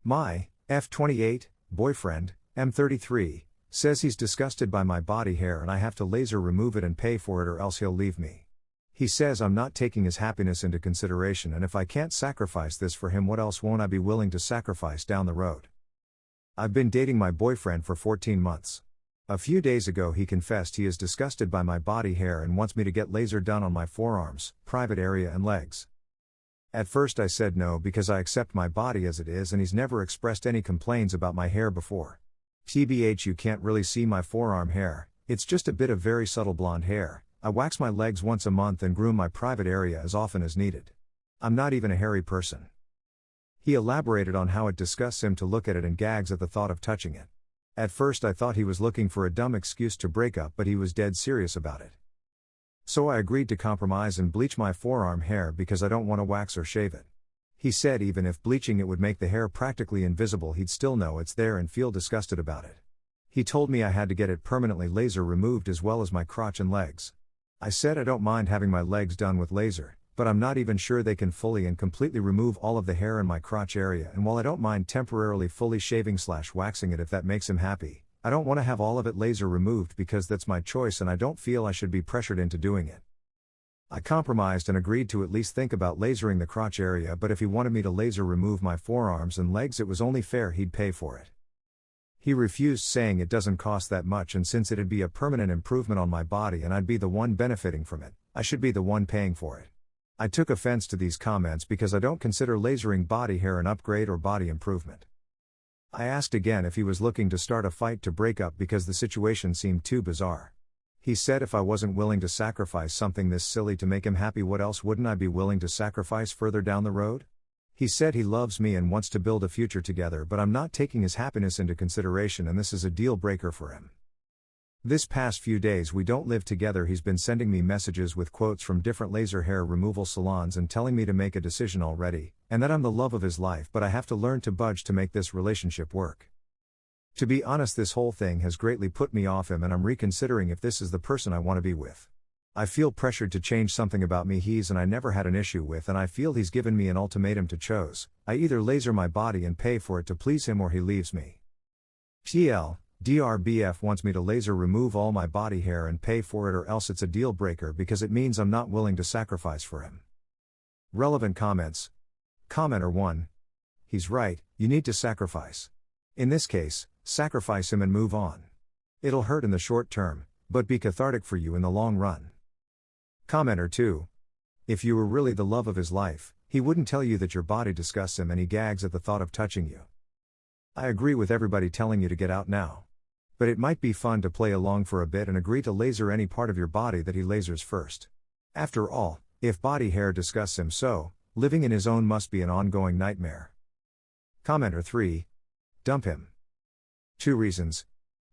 My F28 boyfriend, M33, says he's disgusted by my body hair and I have to laser remove it and pay for it or else he'll leave me. He says I'm not taking his happiness into consideration, and if I can't sacrifice this for him, what else won't I be willing to sacrifice down the road? I've been dating my boyfriend for 14 months. A few days ago he confessed he is disgusted by my body hair and wants me to get laser done on my forearms, private area and legs. At first I said no because I accept my body as it is and he's never expressed any complaints about my hair before. TBH, you can't really see my forearm hair, it's just a bit of very subtle blonde hair. I wax my legs once a month and groom my private area as often as needed. I'm not even a hairy person. He elaborated on how it disgusts him to look at it and gags at the thought of touching it. At first I thought he was looking for a dumb excuse to break up, but he was dead serious about it. So I agreed to compromise and bleach my forearm hair because I don't want to wax or shave it. He said even if bleaching it would make the hair practically invisible, he'd still know it's there and feel disgusted about it. He told me I had to get it permanently laser removed as well as my crotch and legs. I said I don't mind having my legs done with laser, but I'm not even sure they can fully and completely remove all of the hair in my crotch area, and while I don't mind temporarily fully shaving/waxing it if that makes him happy, I don't want to have all of it laser removed because that's my choice and I don't feel I should be pressured into doing it. I compromised and agreed to at least think about lasering the crotch area, but if he wanted me to laser remove my forearms and legs, it was only fair he'd pay for it. He refused, saying it doesn't cost that much, and since it'd be a permanent improvement on my body and I'd be the one benefiting from it, I should be the one paying for it. I took offense to these comments because I don't consider lasering body hair an upgrade or body improvement. I asked again if he was looking to start a fight to break up because the situation seemed too bizarre. He said if I wasn't willing to sacrifice something this silly to make him happy, what else wouldn't I be willing to sacrifice further down the road? He said he loves me and wants to build a future together, but I'm not taking his happiness into consideration and this is a deal breaker for him. This past few days we don't live together, he's been sending me messages with quotes from different laser hair removal salons and telling me to make a decision already, and that I'm the love of his life, but I have to learn to budge to make this relationship work. To be honest, this whole thing has greatly put me off him and I'm reconsidering if this is the person I want to be with. I feel pressured to change something about me he's and I never had an issue with, and I feel he's given me an ultimatum to choose. I either laser my body and pay for it to please him or he leaves me. TL, DRBF wants me to laser remove all my body hair and pay for it or else it's a deal breaker because it means I'm not willing to sacrifice for him. Relevant comments. Commenter 1. He's right, you need to sacrifice. In this case, sacrifice him and move on. It'll hurt in the short term, but be cathartic for you in the long run. Commenter 2. If you were really the love of his life, he wouldn't tell you that your body disgusts him and he gags at the thought of touching you. I agree with everybody telling you to get out now. But it might be fun to play along for a bit and agree to laser any part of your body that he lasers first. After all, if body hair disgusts him so, living in his own must be an ongoing nightmare. Commenter 3. Dump him. 2 reasons.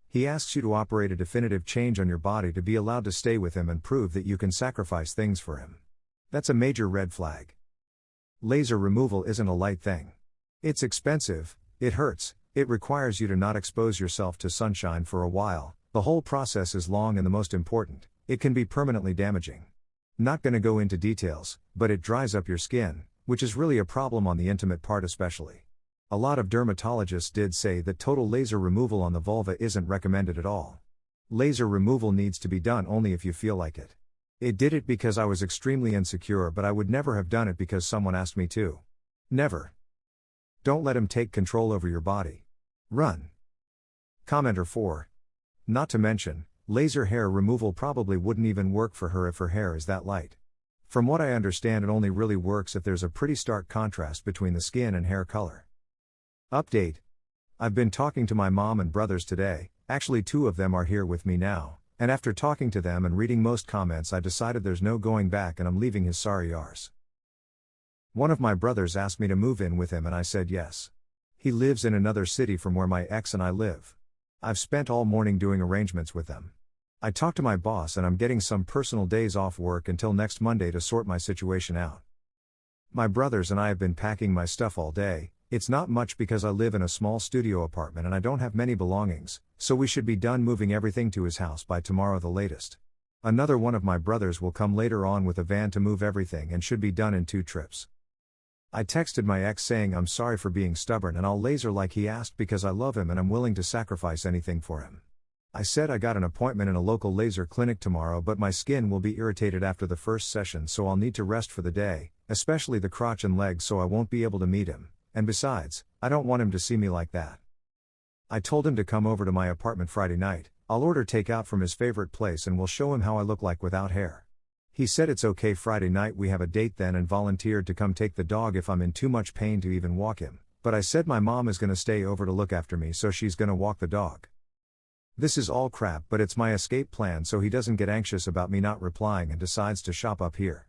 He asks you to operate a definitive change on your body to be allowed to stay with him and prove that you can sacrifice things for him. That's a major red flag. Laser removal isn't a light thing. It's expensive, it hurts, it requires you to not expose yourself to sunshine for a while, the whole process is long, and the most important, it can be permanently damaging. Not gonna go into details, but it dries up your skin, which is really a problem on the intimate part especially. A lot of dermatologists did say that total laser removal on the vulva isn't recommended at all. Laser removal needs to be done only if you feel like it. It did it because I was extremely insecure, but I would never have done it because someone asked me to. Never. Don't let him take control over your body. Run. Commenter 4. Not to mention, laser hair removal probably wouldn't even work for her if her hair is that light. From what I understand, it only really works if there's a pretty stark contrast between the skin and hair color. Update. I've been talking to my mom and brothers today, actually 2 of them are here with me now, and after talking to them and reading most comments I decided there's no going back and I'm leaving his sorry arse. One of my brothers asked me to move in with him and I said yes. He lives in another city from where my ex and I live. I've spent all morning doing arrangements with them. I talked to my boss and I'm getting some personal days off work until next Monday to sort my situation out. My brothers and I have been packing my stuff all day. It's not much because I live in a small studio apartment and I don't have many belongings, so we should be done moving everything to his house by tomorrow the latest. Another one of my brothers will come later on with a van to move everything and should be done in 2 trips. I texted my ex saying I'm sorry for being stubborn and I'll laser like he asked because I love him and I'm willing to sacrifice anything for him. I said I got an appointment in a local laser clinic tomorrow, but my skin will be irritated after the first session, so I'll need to rest for the day, especially the crotch and legs, so I won't be able to meet him, and besides, I don't want him to see me like that. I told him to come over to my apartment Friday night. I'll order takeout from his favorite place and we'll show him how I look like without hair. He said it's okay. Friday night we have a date then, and volunteered to come take the dog if I'm in too much pain to even walk him, but I said my mom is gonna stay over to look after me, so she's gonna walk the dog. This is all crap, but it's my escape plan so he doesn't get anxious about me not replying and decides to shop up here.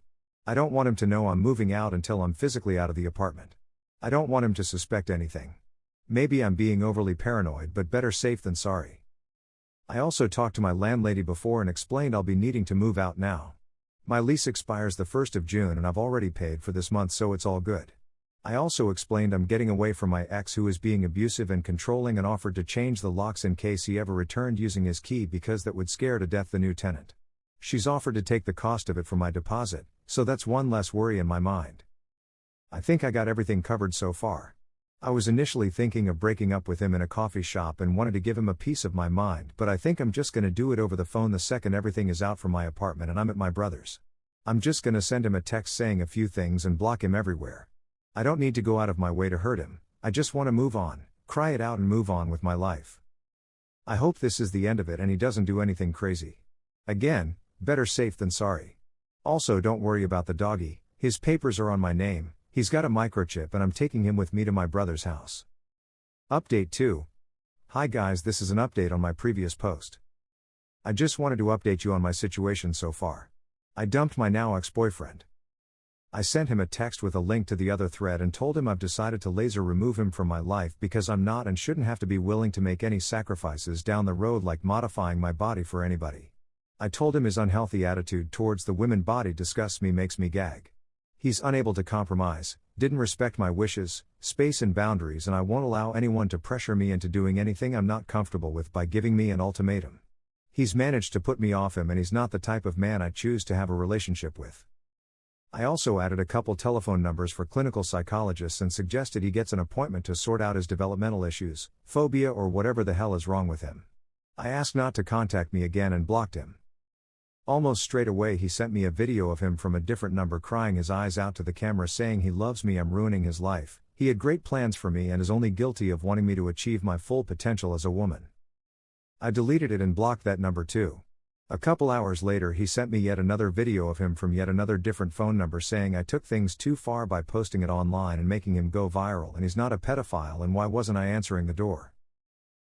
I don't want him to know I'm moving out until I'm physically out of the apartment. I don't want him to suspect anything. Maybe I'm being overly paranoid, but better safe than sorry. I also talked to my landlady before and explained I'll be needing to move out now. My lease expires the 1st of June and I've already paid for this month, so it's all good. I also explained I'm getting away from my ex who is being abusive and controlling, and offered to change the locks in case he ever returned using his key because that would scare to death the new tenant. She's offered to take the cost of it from my deposit, so that's one less worry in my mind. I think I got everything covered so far. I was initially thinking of breaking up with him in a coffee shop and wanted to give him a piece of my mind, but I think I'm just gonna do it over the phone the second everything is out from my apartment and I'm at my brother's. I'm just gonna send him a text saying a few things and block him everywhere. I don't need to go out of my way to hurt him. I just want to move on, cry it out and move on with my life. I hope this is the end of it and he doesn't do anything crazy. Again, better safe than sorry. Also, don't worry about the doggy, his papers are on my name, he's got a microchip and I'm taking him with me to my brother's house. Update 2. Hi guys, this is an update on my previous post. I just wanted to update you on my situation so far. I dumped my now ex-boyfriend. I sent him a text with a link to the other thread and told him I've decided to laser remove him from my life because I'm not and shouldn't have to be willing to make any sacrifices down the road, like modifying my body for anybody. I told him his unhealthy attitude towards the women body disgusts me, makes me gag. He's unable to compromise, didn't respect my wishes, space and boundaries, and I won't allow anyone to pressure me into doing anything I'm not comfortable with by giving me an ultimatum. He's managed to put me off him and he's not the type of man I choose to have a relationship with. I also added a couple telephone numbers for clinical psychologists and suggested he gets an appointment to sort out his developmental issues, phobia or whatever the hell is wrong with him. I asked not to contact me again and blocked him. Almost straight away he sent me a video of him from a different number crying his eyes out to the camera saying he loves me, I'm ruining his life, he had great plans for me and is only guilty of wanting me to achieve my full potential as a woman. I deleted it and blocked that number too. A couple hours later he sent me yet another video of him from yet another different phone number saying I took things too far by posting it online and making him go viral, and he's not a pedophile, and why wasn't I answering the door?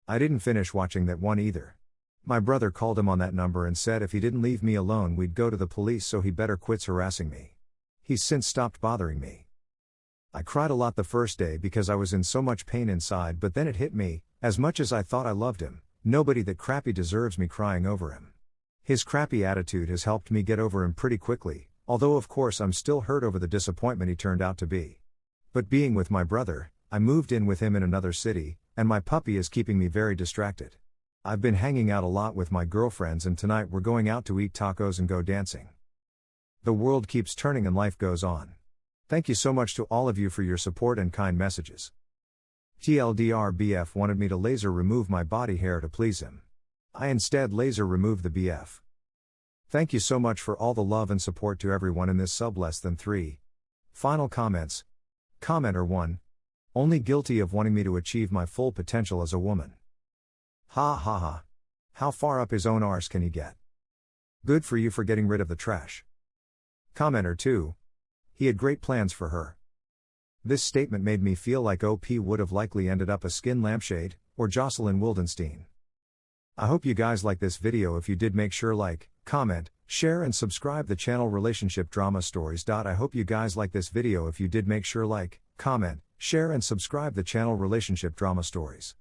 I didn't finish watching that one either. My brother called him on that number and said if he didn't leave me alone we'd go to the police, so he better quits harassing me. He's since stopped bothering me. I cried a lot the first day because I was in so much pain inside, but then it hit me, as much as I thought I loved him, nobody that crappy deserves me crying over him. His crappy attitude has helped me get over him pretty quickly, although of course I'm still hurt over the disappointment he turned out to be. But being with my brother, I moved in with him in another city, and my puppy is keeping me very distracted. I've been hanging out a lot with my girlfriends and tonight we're going out to eat tacos and go dancing. The world keeps turning and life goes on. Thank you so much to all of you for your support and kind messages. TLDR, BF wanted me to laser remove my body hair to please him. I instead laser removed the BF. Thank you so much for all the love and support to everyone in this sub less than 3. Final comments. Commenter 1. Only guilty of wanting me to achieve my full potential as a woman. Ha ha ha. How far up his own arse can he get? Good for you for getting rid of the trash. Commenter 2. He had great plans for her. This statement made me feel like OP would have likely ended up a skin lampshade, or Jocelyn Wildenstein. I hope you guys like this video. If you did, make sure like, comment, share and subscribe the channel Relationship Drama Stories. I hope you guys like this video. If you did, make sure like, comment, share and subscribe the channel Relationship Drama Stories.